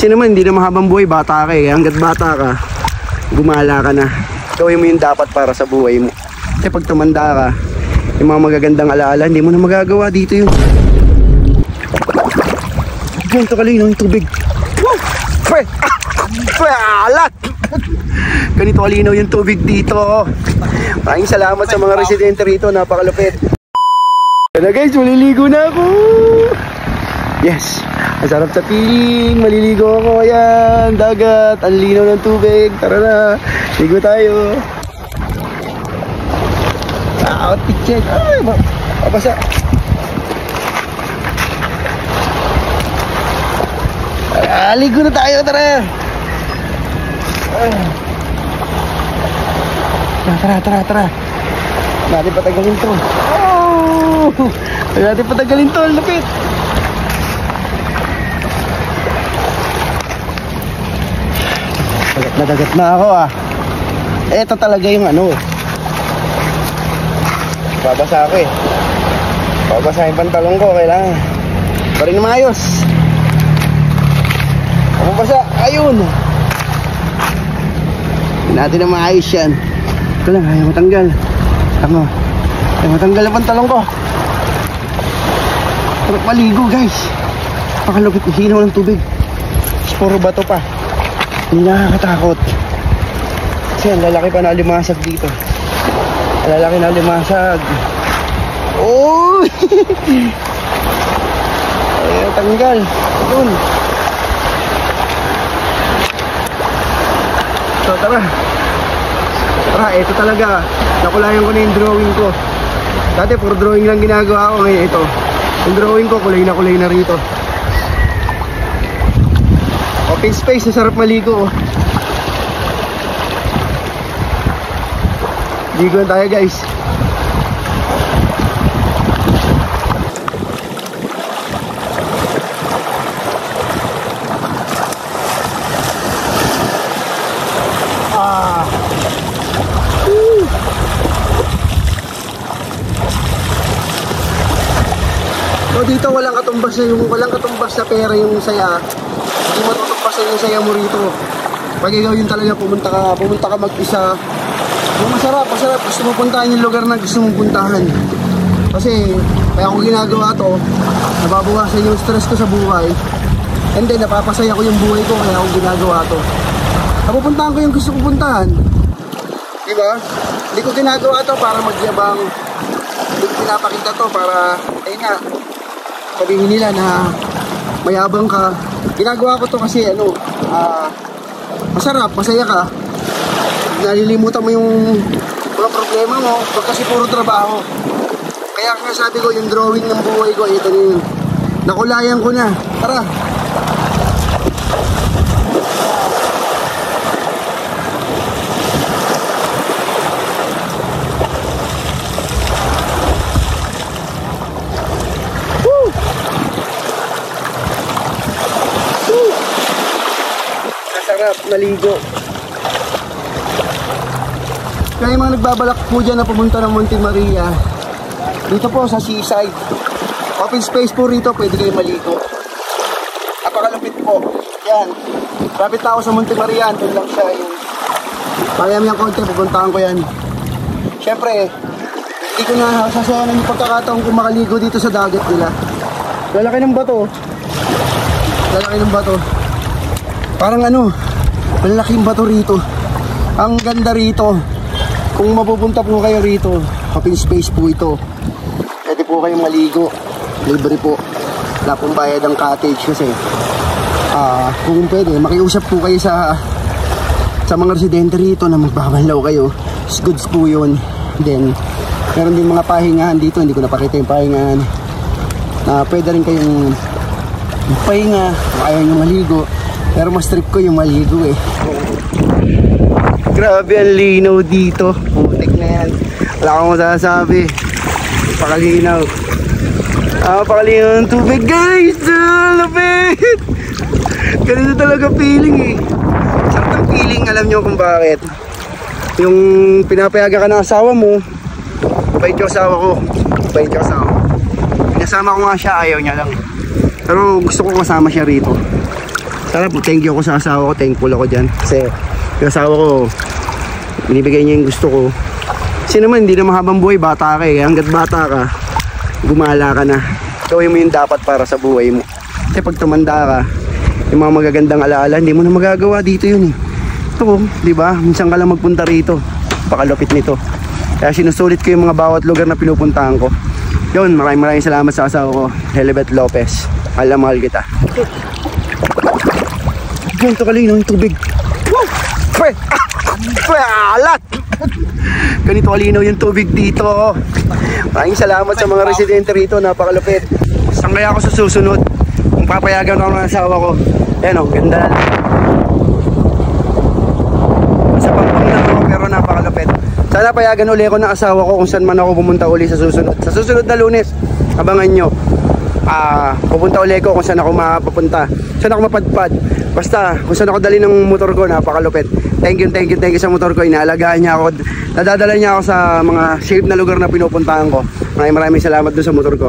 Kasi naman hindi na mahabang buhay, bata ka eh. Hanggat bata ka, gumala ka na. Gawin mo yung dapat para sa buhay mo. Kasi pag tumanda ka, yung mga magagandang alaala, hindi mo na magagawa dito yun. Ganito kalinaw yung tubig. Alat! Ganito kalinaw yung tubig dito. Maraming salamat sa mga residente rito, napakalupit. Kaya guys, maliligo na ako. Yes, masarap sa piling. Maliligo ako. Ayan, dagat, ang linaw ng tubig. Tara na, ligo tayo. Outfit check. Ay, mabasa. Ligo na tayo, tara. Tara. Natin patagalin to. Natin patagalin to, lapit. Dagat na ako ah. Ito talaga yung ano. Babasa ako eh. Babasa yung pantalong ko, kailangan pa rin maayos. Mabasa, ayun. Hindi natin na maayos yan. Ito lang, ayaw matanggal. Tama. Ayaw matanggal ang pantalong ko. Sarap maligo guys. Pakalupit ng hinaw ng tubig. Puro bato pa. Hindi nakakatakot. Kasi ang lalaki pa na limasag dito. Ang lalaki na limasag. Oh! Ayaw tanggal. Doon. So tara. Tara, ito talaga. Nakulayan ko na yung drawing ko. Dati puro drawing lang ginagawa ko. Ngayon ito. Yung drawing ko kulay na rito. Open space, masarap maligo. Ligo tayo guys. So dito walang katumbas na pera yung saya. Hindi matutumbas na yung saya mo rito. Pag ikaw yun talaga pumunta ka mag-isa. Yung masarap. Gusto mo puntahan yung lugar na gusto mong puntahan. Kasi kaya ako ginagawa to, nababawasan yung stress ko sa buhay. And then napapasaya ko yung buhay ko, kaya ako ginagawa to. Napupuntahan ko yung gusto kong puntahan. Diba? Hindi ko ginagawa to para magyabang. Hindi ko pinapakita to para, ayun nga, sabihin nila na mayabang ka. Ginagawa ko to kasi masarap, masaya ka. Nalilimutan mo yung mga problema mo pag kasi puro trabaho. Kaya nga sabi ko, yung drawing ng buhay ko, ito na yun. Nakulayan ko na. Tara. Masarap maligo. Kaya yung mga nagbabalak po dyan na pumunta ng Monte Maria, dito po sa seaside, open space po rito, pwede kayo maligo. Napakalupit po. Yan. Rapit ako sa Monte Maria, doon lang siya yung payam yung konti, pupuntahan ko yan. Siyempre, hindi ko na sasayanan yung pagkakataong kung makaligo dito sa dagat nila. Lalaki ng bato. Lalaki ng bato. Parang malaking bato rito. Ang ganda rito. Kung mapupunta po kayo rito, open space po ito. Pwede po kayong maligo. Libre po. Wala pong bayad ang cottage kasi. Kung pwede, makiusap po kayo sa mga residente rito na magbabanlaw kayo. Goods po yun. Then, meron din mga pahingahan dito. Hindi ko napakita yung pahingahan. Pwede rin kayong pahinga. Ayaw nyo maligo. Pero mas trip ko yung maligo eh. Grabe ang linaw dito. Putik na yan. Wala akong masasabi. Pakalinaw. Pakalinaw ng tubig guys. Lapit. Ganito talaga feeling eh. Sarap ng feeling. Alam nyo kung bakit. Yung pinapayaga ka ng asawa mo, bait yung asawa ko. Bait yung asawa ko. Pinasama ko nga siya, ayaw niya lang. Pero gusto ko kasama siya rito. Tara po, thank you ako sa asawa ko. Thankful ako dyan. Kasi yung asawa ko, binibigay niya yung gusto ko. Kasi naman, hindi na mahabang buhay. Bata ka eh. Hanggat bata ka, gumala ka na. Gawin mo yung dapat para sa buhay mo. Kasi pag tumanda ka, yung mga magagandang alaala, hindi mo na magagawa dito yun eh. Ito, di ba? Minsan ka lang magpunta rito. Pakalupit nito. Kaya sinusulit ko yung mga bawat lugar na pinupuntahan ko. Yun, maraming salamat sa asawa ko, Helibet Lopez. Mahal kita. Yan, ito kalino yung tubig. Alat! Ganito kalinaw yung tubig dito. Maraming salamat sa mga residente rito. Napakalupit. Saan kaya ako sa susunod? Kung papayagan ako ng asawa ko. Ayan o, ganda na. Sa Pampang na ako pero napakalupit. Sana payagan uli ako ng asawa ko kung saan man ako pumunta uli sa susunod. Sa susunod na Lunes, abangan nyo. Pupunta uli ko kung saan ako mapapunta. Saan ako mapadpad. Basta kung saan ako dali ng motor ko, napakalupit. Thank you sa motor ko. Inaalagaan niya ako. Nadadala niya ako sa mga safe na lugar na pinupuntahan ko. Maraming salamat doon sa motor ko.